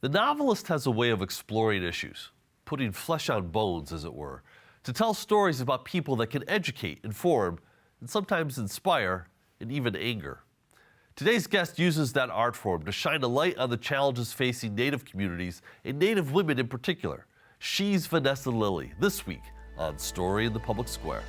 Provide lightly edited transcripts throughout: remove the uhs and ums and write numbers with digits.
The novelist has a way of exploring issues, putting flesh on bones, as it were, to tell stories about people that can educate, inform, and sometimes inspire, and even anger. Today's guest uses that art form to shine a light on the challenges facing Native communities and Native women in particular. She's Vanessa Lillie, this week on Story in the Public Square.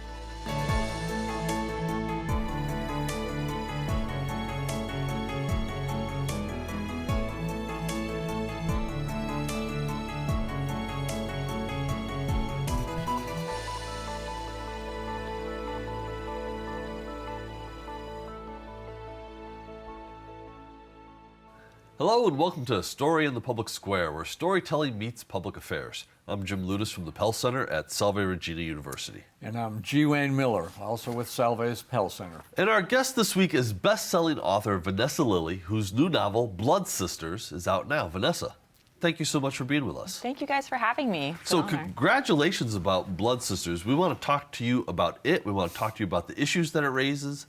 Hello and welcome to Story in the Public Square, where storytelling meets public affairs. I'm Jim Ludis from the Pell Center at Salve Regina University. And I'm G. Wayne Miller, also with Salve's Pell Center. And our guest this week is best-selling author Vanessa Lillie, whose new novel, Blood Sisters, is out now. Vanessa, thank you so much for being with us. Thank you guys for having me. So congratulations about Blood Sisters. We want to talk to you about it. We want to talk to you about the issues that it raises.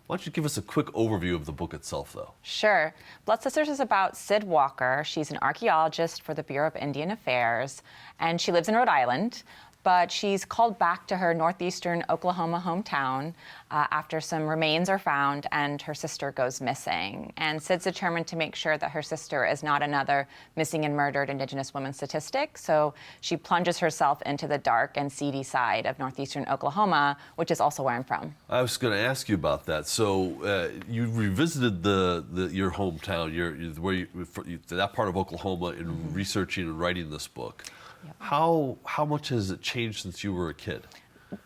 Why don't you give us a quick overview of the book itself, though? Sure. Blood Sisters is about Sid Walker. She's an archaeologist for the Bureau of Indian Affairs, and she lives in Rhode Island, but she's called back to her northeastern Oklahoma hometown after some remains are found and her sister goes missing. And Sid's determined to make sure that her sister is not another missing and murdered Indigenous woman statistic, so she plunges herself into the dark and seedy side of northeastern Oklahoma, which is also where I'm from. I was going to ask you about that. So you revisited your hometown, that part of Oklahoma, in researching and writing this book. Yep. How much has it changed since you were a kid?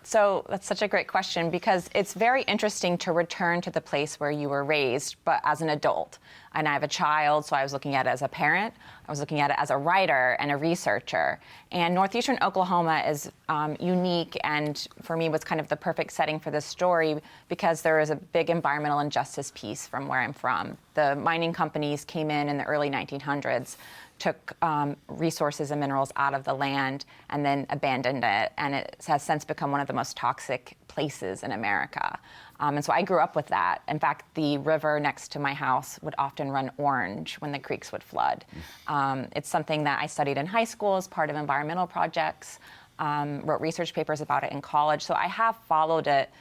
So that's such a great question, because it's very interesting to return to the place where you were raised, but as an adult. And I have a child, so I was looking at it as a parent. I was looking at it as a writer and a researcher. And northeastern Oklahoma is unique, and for me was kind of the perfect setting for this story because there is a big environmental injustice piece from where I'm from. The mining companies came in the early 1900s, took resources and minerals out of the land and then abandoned it. And it has since become one of the most toxic places in America. And so I grew up with that. In fact, the river next to my house would often run orange when the creeks would flood. It's something that I studied in high school as part of environmental projects, wrote research papers about it in college. So I have followed it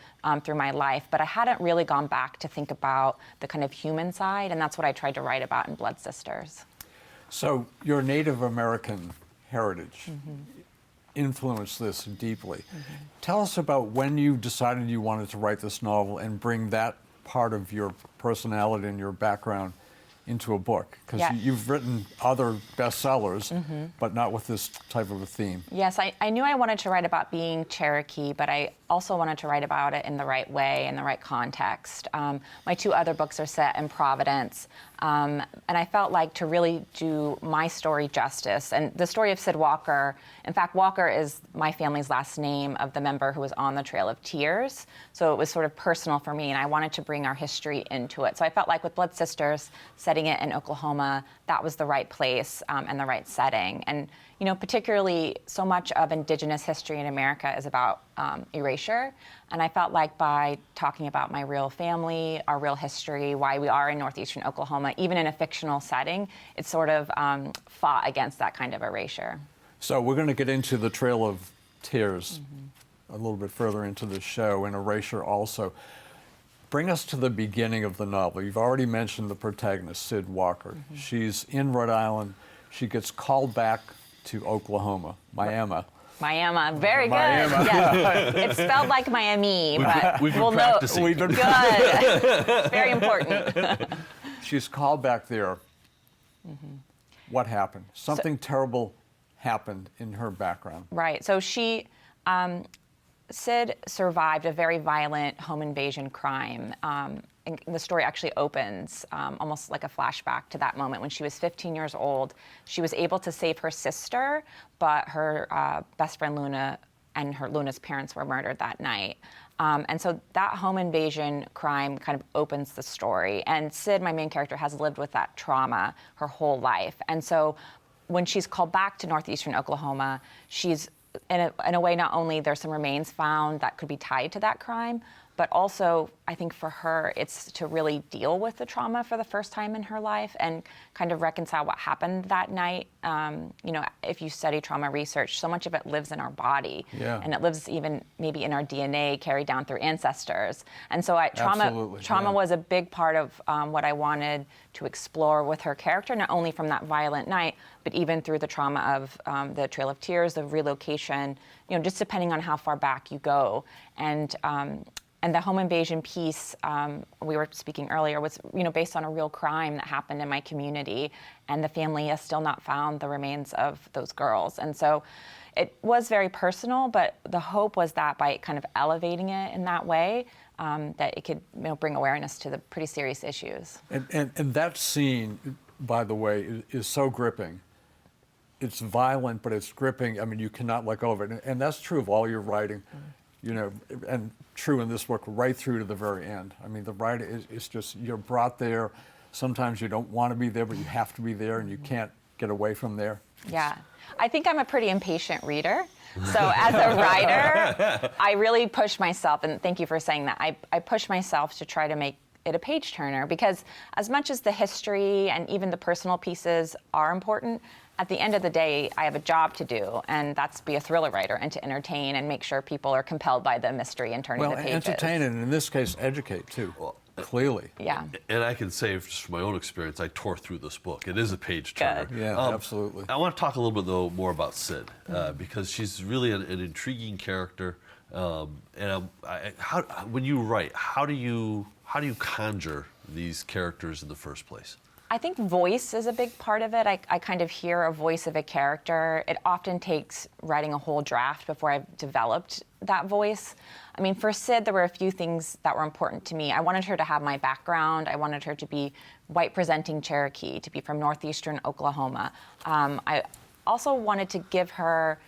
through my life, but I hadn't really gone back to think about the kind of human side. And that's what I tried to write about in Blood Sisters. So your Native American heritage influenced this deeply. Tell us about when you decided you wanted to write this novel and bring that part of your personality and your background into a book, because you've written other bestsellers, but not with this type of a theme. Yes, I knew I wanted to write about being Cherokee, but I also wanted to write about it in the right way, in the right context. My two other books are set in Providence, and I felt like to really do my story justice. And the story of Sid Walker, in fact, Walker is my family's last name of the member who was on the Trail of Tears. So it was sort of personal for me, and I wanted to bring our history into it. So I felt like with Blood Sisters, setting it in Oklahoma, that was the right place and the right setting. And you know, particularly so much of Indigenous history in America is about erasure. And I felt like by talking about my real family, our real history, why we are in northeastern Oklahoma, even in a fictional setting, it sort of fought against that kind of erasure. So we're going to get into the Trail of Tears a little bit further into the show, and erasure also. Bring us to the beginning of the novel. You've already mentioned the protagonist, Sid Walker. She's in Rhode Island. She gets called back to Oklahoma, Miami. Miami, very good. Miami. Yes. It's spelled like Miami, but we've been we'll practicing. know. We've been Good. Very important. She's called back there. What happened? Something terrible happened in her background. Right. So she, Sid survived a very violent home invasion crime. And the story actually opens almost like a flashback to that moment when she was 15 years old. She was able to save her sister, but her best friend Luna and Luna's parents were murdered that night. And so that home invasion crime kind of opens the story. And Sid, my main character, has lived with that trauma her whole life. And so when she's called back to northeastern Oklahoma, she's in a way, not only there's some remains found that could be tied to that crime, but also I think for her, it's to really deal with the trauma for the first time in her life and kind of reconcile what happened that night. You know, if you study trauma research, so much of it lives in our body, Yeah. and it lives even maybe in our DNA, carried down through ancestors. And so Absolutely, trauma yeah. was a big part of what I wanted to explore with her character, not only from that violent night, but even through the trauma of the Trail of Tears, the relocation, you know, just depending on how far back you go. And the home invasion piece we were speaking earlier was, you know, based on a real crime that happened in my community, and the family has still not found the remains of those girls. And so it was very personal, but the hope was that by kind of elevating it in that way, that it could, you know, bring awareness to the pretty serious issues. And that scene, by the way, is so gripping. It's violent, but it's gripping. I mean, you cannot let go of it. And that's true of all your writing, you know, and true in this book right through to the very end. I mean, the writing is just, you're brought there. Sometimes you don't want to be there, but you have to be there, and you can't get away from there. Yeah. I think I'm a pretty impatient reader. So as a writer, I really push myself, and thank you for saying that. I push myself to try to make it a page turner, because as much as the history and even the personal pieces are important, at the end of the day, I have a job to do, and that's be a thriller writer and to entertain and make sure people are compelled by the mystery and turning the pages. Entertain and in this case, educate too. Clearly. Yeah. And I can say, just from my own experience, I tore through this book. It is a page turner. Good. Yeah, absolutely. I want to talk a little bit, though, more about Sid, because she's really an intriguing character. When you write, how do you conjure these characters in the first place? I think voice is a big part of it. I kind of hear a voice of a character. It often takes writing a whole draft before I've developed that voice. I mean, for Sid, there were a few things that were important to me. I wanted her to have my background. I wanted her to be white-presenting Cherokee, to be from northeastern Oklahoma. I also wanted to give her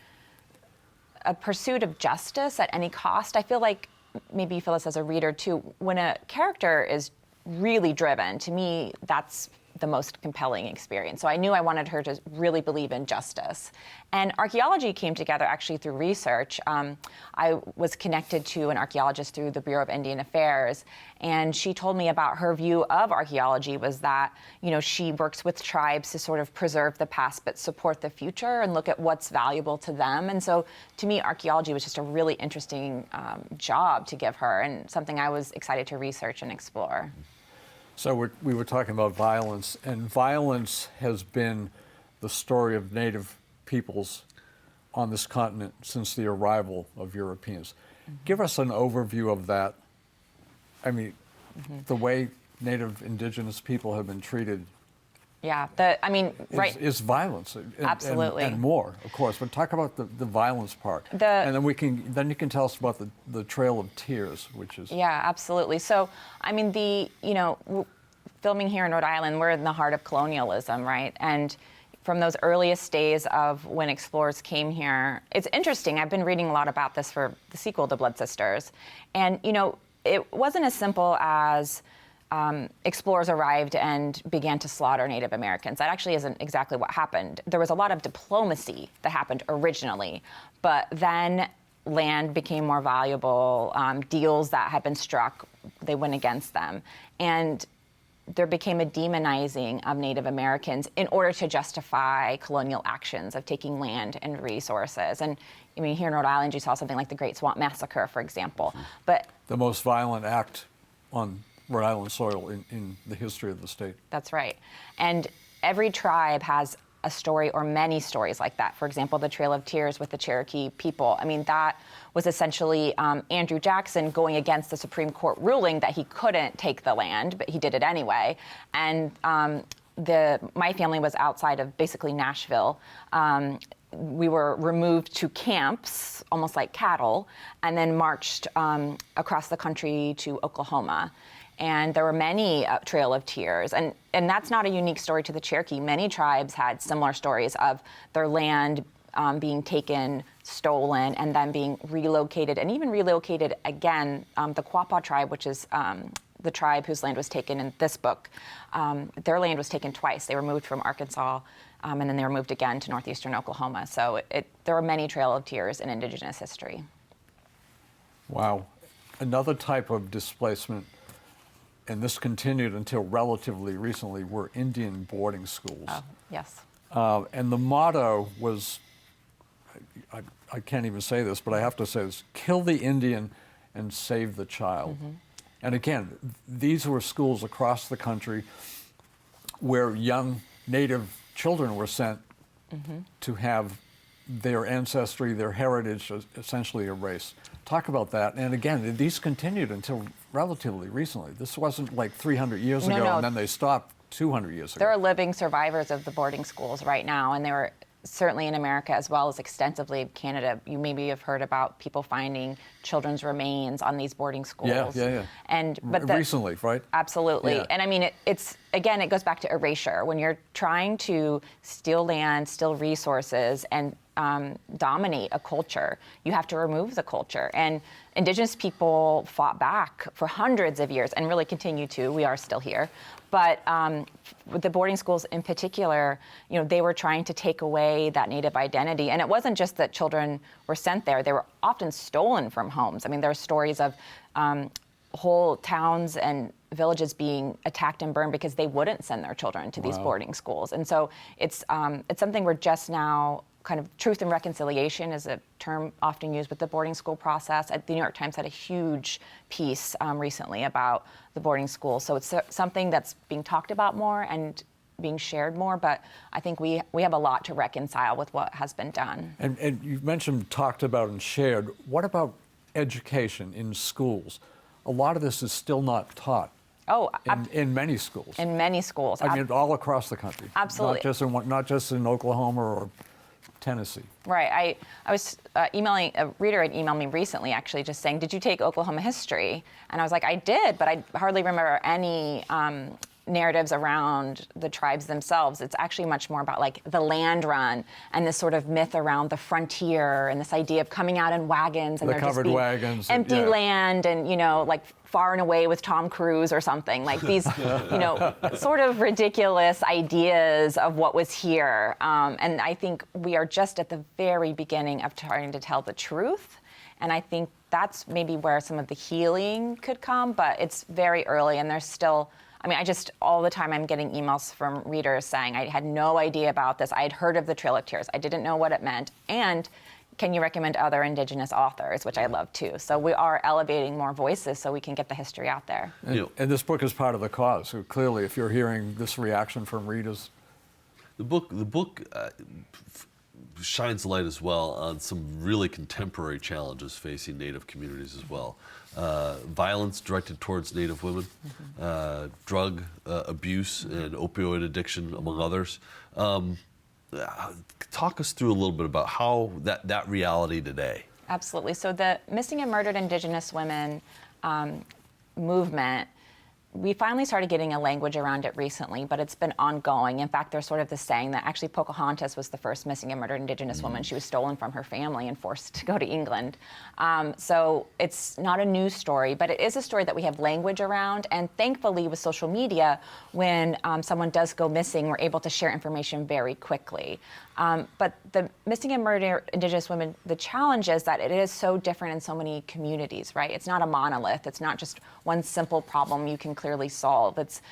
a pursuit of justice at any cost. I feel like, maybe you feel this as a reader too, when a character is really driven, to me, that's the most compelling experience. So I knew I wanted her to really believe in justice. And archaeology came together actually through research. I was connected to an archaeologist through the Bureau of Indian Affairs, and she told me about her view of archaeology was that, you know, she works with tribes to sort of preserve the past but support the future and look at what's valuable to them. And so to me, archaeology was just a really interesting job to give her, and something I was excited to research and explore. So we were talking about violence, and violence has been the story of native peoples on this continent since the arrival of Europeans. Give us an overview of that. I mean, the way native indigenous people have been treated. Yeah, right. Is violence. Absolutely. And more, of course. But talk about the violence part. And then you can tell us about the Trail of Tears, which is... Yeah, absolutely. So, I mean, filming here in Rhode Island, we're in the heart of colonialism, right? And from those earliest days of when explorers came here, it's interesting. I've been reading a lot about this for the sequel, The Blood Sisters. And, you know, it wasn't as simple as explorers arrived and began to slaughter Native Americans. That actually isn't exactly what happened. There was a lot of diplomacy that happened originally, but then land became more valuable. Deals that had been struck, they went against them. And there became a demonizing of Native Americans in order to justify colonial actions of taking land and resources. And I mean, here in Rhode Island, you saw something like the Great Swamp Massacre, for example. But the most violent act on Rhode Island soil in the history of the state. That's right. And every tribe has a story or many stories like that. For example, the Trail of Tears with the Cherokee people. I mean, that was essentially Andrew Jackson going against the Supreme Court ruling that he couldn't take the land, but he did it anyway. And my family was outside of basically Nashville. We were removed to camps, almost like cattle, and then marched across the country to Oklahoma. And there were many Trail of Tears. And that's not a unique story to the Cherokee. Many tribes had similar stories of their land being taken, stolen, and then being relocated, and even relocated again. The Quapaw tribe, which is the tribe whose land was taken in this book, their land was taken twice. They were moved from Arkansas, and then they were moved again to northeastern Oklahoma. So there are many Trail of Tears in Indigenous history. Wow. another type of displacement, and this continued until relatively recently, were Indian boarding schools. Oh, yes. And the motto was, I can't even say this, but I have to say this: kill the Indian and save the child. And again, these were schools across the country where young Native children were sent to have their ancestry, their heritage essentially erased. Talk about that. And again, these continued until relatively recently. This wasn't like 300 years ago and then they stopped 200 years ago. There are living survivors of the boarding schools right now, and they were certainly in America as well as extensively in Canada. You maybe have heard about people finding children's remains on these boarding schools. Yeah. And recently, right? Absolutely. Yeah. And I mean, it's again, it goes back to erasure. When you're trying to steal land, steal resources, and dominate a culture, you have to remove the culture. And Indigenous people fought back for hundreds of years and really continue to. We are still here. But with the boarding schools in particular, they were trying to take away that Native identity. And it wasn't just that children were sent there. They were often stolen from homes. I mean, there are stories of whole towns and villages being attacked and burned because they wouldn't send their children to these boarding schools. And so it's something we're just now kind of truth and reconciliation is a term often used with the boarding school process. The New York Times had a huge piece recently about the boarding school. So it's something that's being talked about more and being shared more, but I think we have a lot to reconcile with what has been done. And you mentioned talked about and shared. What about education in schools? A lot of this is still not taught. Oh, in many schools. In many schools. I mean, all across the country. Absolutely. Not just in Oklahoma or Tennessee. Right. I was emailing, a reader had emailed me recently actually just saying, did you take Oklahoma history? And I was like, I did, but I hardly remember any narratives around the tribes themselves. It's actually much more about like the land run and this sort of myth around the frontier and this idea of coming out in wagons and the there covered just being wagons, empty land and, like Far and Away with Tom Cruise or something, like these, sort of ridiculous ideas of what was here. And I think we are just at the very beginning of trying to tell the truth. And I think that's maybe where some of the healing could come, but it's very early and there's still, all the time I'm getting emails from readers saying, I had no idea about this. I had heard of the Trail of Tears. I didn't know what it meant. And can you recommend other Indigenous authors, which I love too. So we are elevating more voices so we can get the history out there. And this book is part of the cause. So clearly, if you're hearing this reaction from readers. The book shines light as well on some really contemporary challenges facing Native communities as well. Violence directed towards Native women, drug abuse and opioid addiction, among others. Talk us through a little bit about how that reality today. Absolutely. So the Missing and Murdered Indigenous Women movement, we finally started getting a language around it recently, but it's been ongoing. In fact, there's sort of this saying that actually Pocahontas was the first missing and murdered Indigenous woman. She was stolen from her family and forced to go to England. So it's not a new story, but it is a story that we have language around. And thankfully, with social media, when someone does go missing, we're able to share information very quickly. But the Missing and Murdered Indigenous Women, the challenge is that it is so different in so many communities, right? It's not a monolith. It's not just one simple problem you can clearly solve. It's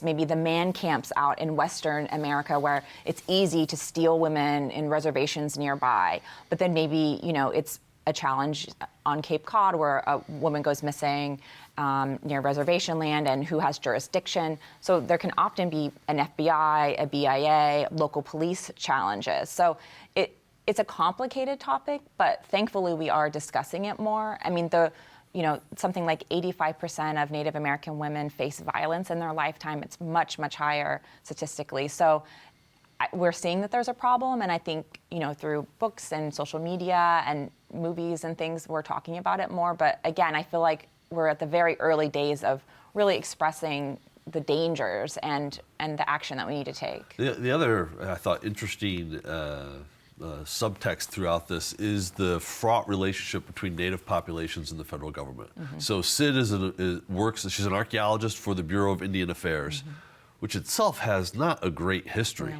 maybe the man camps out in Western America where it's easy to steal women in reservations nearby. But then maybe, it's a challenge on Cape Cod where a woman goes missing near reservation land and who has jurisdiction. So there can often be an FBI, a BIA, local police challenges. So it's a complicated topic, but thankfully we are discussing it more. I mean, something like 85% of Native American women face violence in their lifetime. It's much, much higher statistically. So we're seeing that there's a problem, and I think, through books and social media and movies and things, we're talking about it more. But again, I feel like we're at the very early days of really expressing the dangers and the action that we need to take. The other, I thought, interesting subtext throughout this is the fraught relationship between Native populations and the federal government. So Sid she's an archaeologist for the Bureau of Indian Affairs, which itself has not a great history.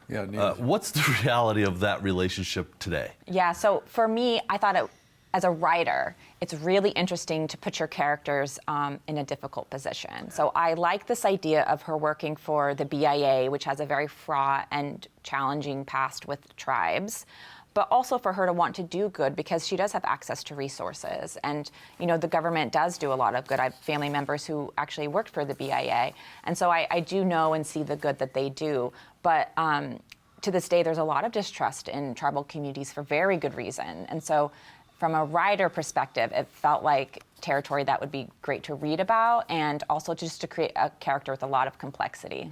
Yeah, what's the reality of that relationship today? Yeah, so for me, I thought as a writer, it's really interesting to put your characters in a difficult position. So I like this idea of her working for the BIA, which has a very fraught and challenging past with tribes, but also for her to want to do good because she does have access to resources. And, you know, the government does do a lot of good. I have family members who actually worked for the BIA. And so I do know and see the good that they do. But to this day, there's a lot of distrust in tribal communities for very good reason. And so from a writer perspective, it felt like territory that would be great to read about and also just to create a character with a lot of complexity.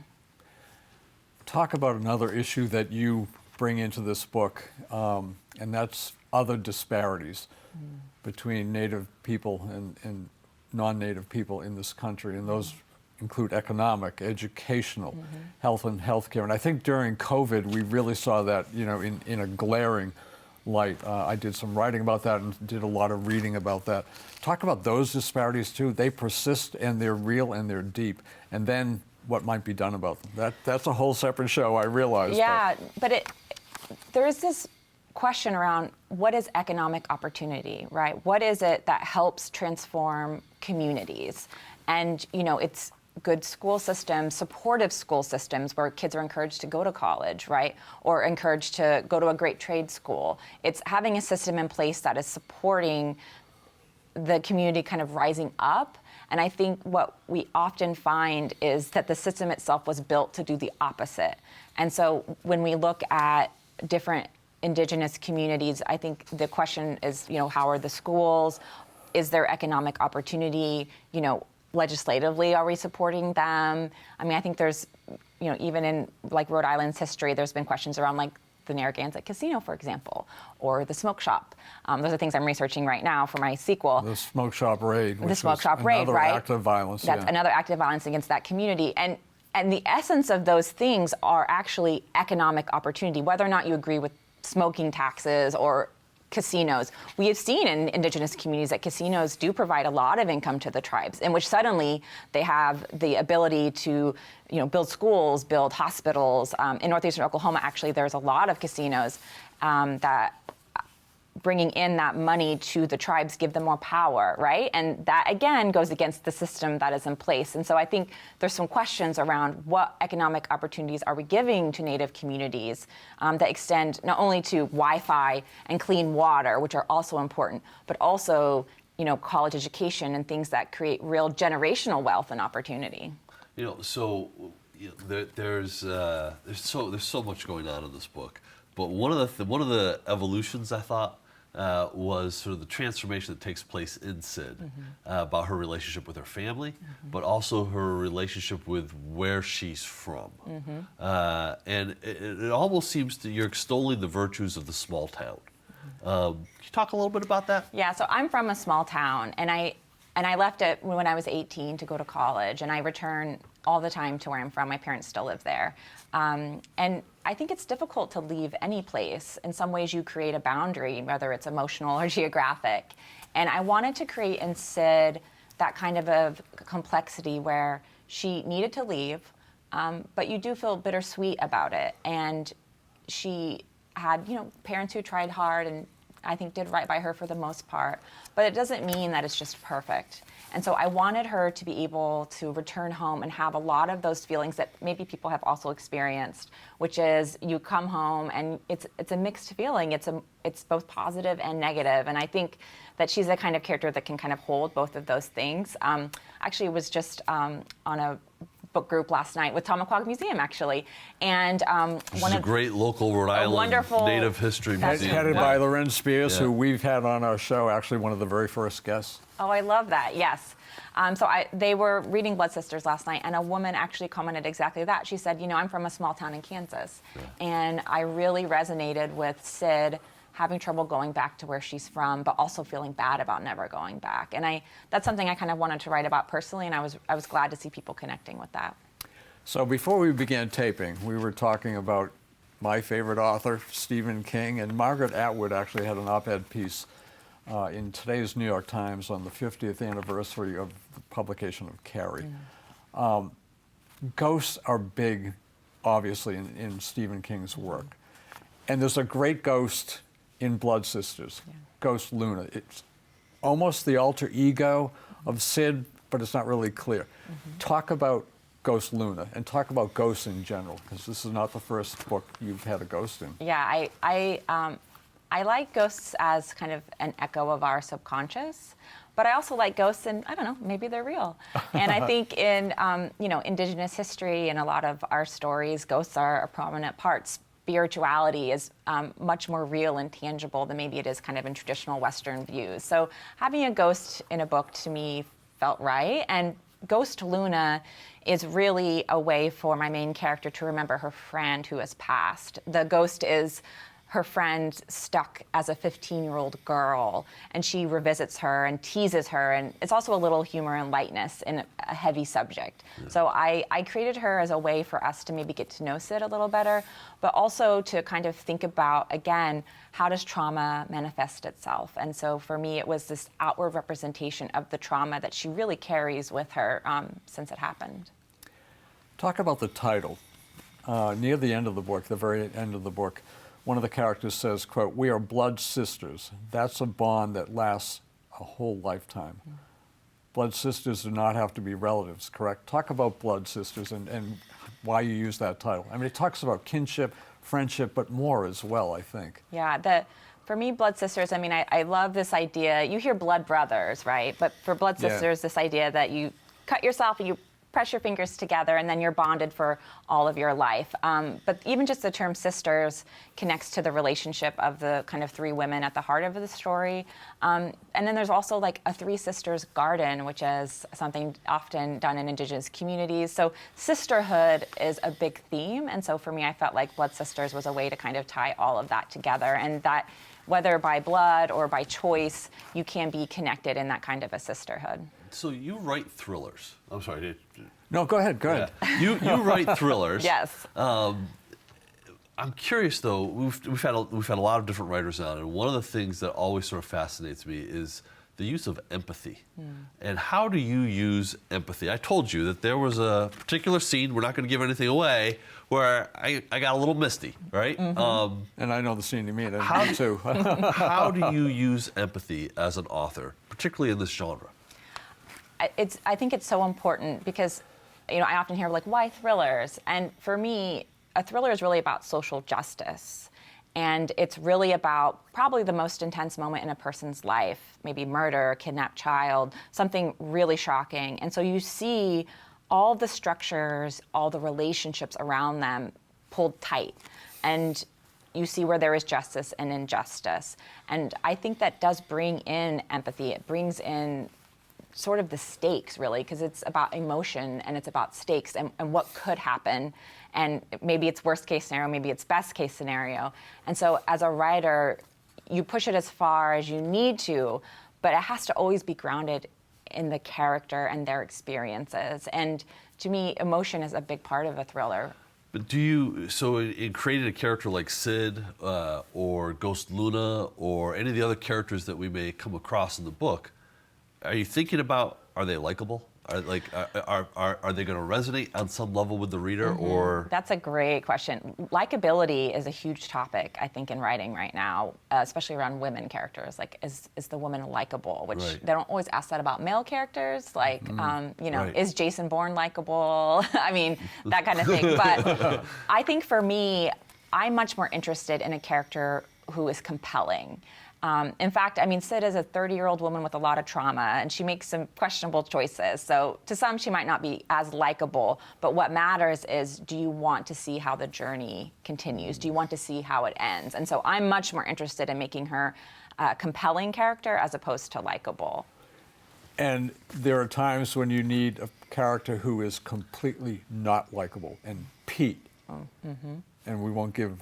Talk about another issue that you bring into this book, and that's other disparities between Native people and non-Native people in this country, and those include economic, educational, health and healthcare. And I think during COVID, we really saw that, you know, in a glaring light. I did some writing about that and did a lot of reading about that. Talk about those disparities too. They persist and they're real and they're deep. And then what might be done about them. That's a whole separate show, I realize. Yeah, but there is this question around what is economic opportunity, right? What is it that helps transform communities? And, you know, it's good school systems, supportive school systems where kids are encouraged to go to college, right? Or encouraged to go to a great trade school. It's having a system in place that is supporting the community kind of rising up. And I think what we often find is that the system itself was built to do the opposite. And so when we look at different indigenous communities, I think the question is, you know, how are the schools? Is there economic opportunity? You know, legislatively, are we supporting them? I mean, I think there's, you know, even in like Rhode Island's history, there's been questions around like the Narragansett Casino, for example, or the smoke shop. Those are things I'm researching right now for my sequel. The smoke shop raid. The smoke shop raid, right? Another act of violence. That's another act of violence against that community. And the essence of those things are actually economic opportunity, whether or not you agree with smoking taxes or casinos. We have seen in indigenous communities that casinos do provide a lot of income to the tribes, in which suddenly they have the ability to, you know, build schools, build hospitals. In northeastern Oklahoma, actually, there's a lot of casinos that bringing in that money to the tribes give them more power, right? And that, again, goes against the system that is in place. And so I think there's some questions around what economic opportunities are we giving to Native communities that extend not only to Wi-Fi and clean water, which are also important, but also, you know, college education and things that create real generational wealth and opportunity. You know, so you know, there's so much going on in this book. But one of the evolutions I thought was sort of the transformation that takes place in Sid about her relationship with her family, but also her relationship with where she's from. And it almost seems that you're extolling the virtues of the small town. Can you talk a little bit about that? Yeah, so I'm from a small town, and I left it when I was 18 to go to college, and I return all the time to where I'm from. My parents still live there. And I think it's difficult to leave any place. In some ways, you create a boundary, whether it's emotional or geographic. And I wanted to create in Sid that kind of a complexity where she needed to leave, but you do feel bittersweet about it. And she had, you know, parents who tried hard and I think did right by her for the most part. But it doesn't mean that it's just perfect. And so I wanted her to be able to return home and have a lot of those feelings that maybe people have also experienced, which is you come home and it's a mixed feeling. It's both positive and negative. And I think that she's the kind of character that can kind of hold both of those things. Actually, was just on a book group last night with Tamaqua Museum, actually. And Which is a great local Rhode Island wonderful Native History Museum. Headed by Lorenz Spears, Yeah. who we've had on our show, actually one of the very first guests. Oh, I love that, yes. They were reading Blood Sisters last night, and a woman actually commented exactly that. She said, you know, I'm from a small town in Kansas, and I really resonated with Sid having trouble going back to where she's from, but also feeling bad about never going back. And that's something I kind of wanted to write about personally, and I was glad to see people connecting with that. So before we began taping, we were talking about my favorite author, Stephen King, and Margaret Atwood actually had an op-ed piece in today's New York Times on the 50th anniversary of the publication of Carrie. Ghosts are big, obviously, in Stephen King's work. And there's a great ghost in Blood Sisters, Ghost Luna. It's almost the alter ego of Sid, but it's not really clear. Talk about Ghost Luna and talk about ghosts in general, because this is not the first book you've had a ghost in. Yeah, I like ghosts as kind of an echo of our subconscious, but I also like ghosts, and I don't know, maybe they're real. And I think in Indigenous history and a lot of our stories, ghosts are a prominent part. Spirituality is much more real and tangible than maybe it is kind of in traditional Western views. So having a ghost in a book to me felt right. And Ghost Luna is really a way for my main character to remember her friend who has passed. The ghost is her friend stuck as a 15-year-old girl, and she revisits her and teases her, and it's also a little humor and lightness in a heavy subject. Yeah. So I created her as a way for us to maybe get to know Sid a little better, but also to kind of think about, again, how does trauma manifest itself? And so for me, it was this outward representation of the trauma that she really carries with her since it happened. Talk about the title. Near the end of the book, the very end of the book, one of the characters says, quote, "We are blood sisters. That's a bond that lasts a whole lifetime." Blood sisters do not have to be relatives, correct? Talk about blood sisters and why you use that title. I mean, it talks about kinship, friendship, but more as well, I think. Yeah, for me, blood sisters, I mean, I love this idea. You hear blood brothers, right? But for blood sisters, this idea that you cut yourself and you press your fingers together and then you're bonded for all of your life. But even just the term sisters connects to the relationship of the kind of three women at the heart of the story. And then there's also like a Three Sisters garden, which is something often done in Indigenous communities. So sisterhood is a big theme. And so for me, I felt like Blood Sisters was a way to kind of tie all of that together, and that whether by blood or by choice, you can be connected in that kind of a sisterhood. So you write thrillers. I'm sorry. No, go ahead. Go ahead. You write thrillers. Yes. I'm curious though. We've had a lot of different writers on, and one of the things that always sort of fascinates me is the use of empathy. And how do you use empathy? I told you that there was a particular scene, we're not going to give anything away, where I got a little misty, right? And I know the scene you mean, and too. How do you use empathy as an author, particularly in this genre? I think it's so important because, I often hear like, why thrillers? And for me, a thriller is really about social justice. And it's really about probably the most intense moment in a person's life, maybe murder, kidnapped child, something really shocking. And so you see all the structures, all the relationships around them pulled tight. And you see where there is justice and injustice. And I think that does bring in empathy. It brings in sort of the stakes, really, because it's about emotion and it's about stakes and what could happen. And maybe it's worst case scenario, maybe it's best case scenario. And so as a writer, you push it as far as you need to, but it has to always be grounded in the character and their experiences. And to me, emotion is a big part of a thriller. But in creating a character like Sid or Ghost Luna or any of the other characters that we may come across in the book, are you thinking about, are they likable? Are they going to resonate on some level with the reader, or? That's a great question. Likability is a huge topic, I think, in writing right now, especially around women characters. Like, is the woman likable? Which they don't always ask that about male characters. Like, is Jason Bourne likable? I mean, that kind of thing. But I think for me, I'm much more interested in a character who is compelling. In fact, I mean, Sid is a 30-year-old woman with a lot of trauma, and she makes some questionable choices. So to some, she might not be as likable, but what matters is, do you want to see how the journey continues? Do you want to see how it ends? And so I'm much more interested in making her a compelling character as opposed to likable. And there are times when you need a character who is completely not likable. And Pete, and we won't give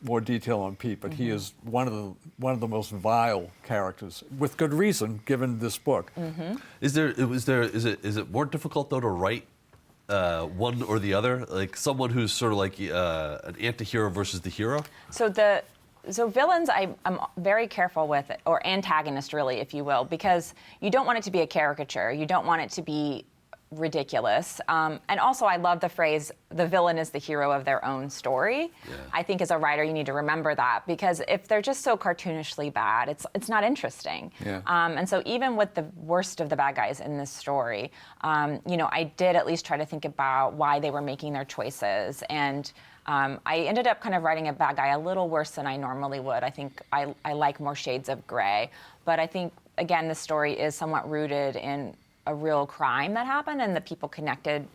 more detail on Pete, but he is one of the most vile characters, with good reason, given this book. Is it more difficult though to write one or the other, like someone who's sort of like an anti-hero versus the hero? So villains, I'm very careful with, or antagonist really, if you will, because you don't want it to be a caricature. You don't want it to be ridiculous. And also, I love the phrase, the villain is the hero of their own story. Yeah. I think as a writer, you need to remember that, because if they're just so cartoonishly bad, it's not interesting. Yeah. And so even with the worst of the bad guys in this story, I did at least try to think about why they were making their choices. And I ended up kind of writing a bad guy a little worse than I normally would. I think I like more shades of gray. But I think, again, the story is somewhat rooted in a real crime that happened, and the people connected,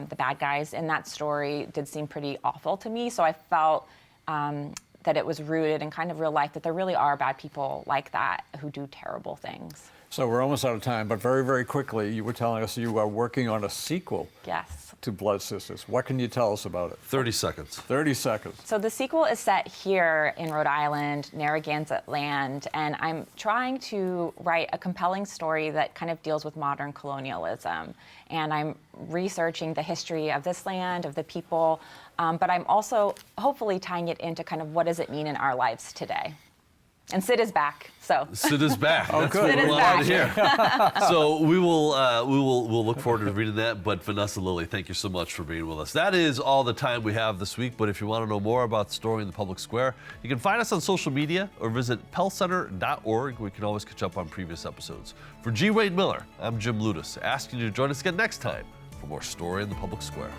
the bad guys in that story did seem pretty awful to me. So I felt that it was rooted in kind of real life, that there really are bad people like that who do terrible things. So we're almost out of time, but very, very quickly, you were telling us you are working on a sequel Yes. to Blood Sisters. What can you tell us about it? 30 seconds. 30 seconds. So the sequel is set here in Rhode Island, Narragansett Land, and I'm trying to write a compelling story that kind of deals with modern colonialism. And I'm researching the history of this land, of the people, but I'm also hopefully tying it into kind of what does it mean in our lives today. And Sid is back, so. Sid is back. That's good. what Sid we're is allowed to back. hear. So we'll look forward to reading that. But Vanessa Lillie, thank you so much for being with us. That is all the time we have this week. But if you want to know more about Story in the Public Square, you can find us on social media or visit pellcenter.org. We can always catch up on previous episodes. For G. Wade Miller, I'm Jim Ludis, asking you to join us again next time for more Story in the Public Square.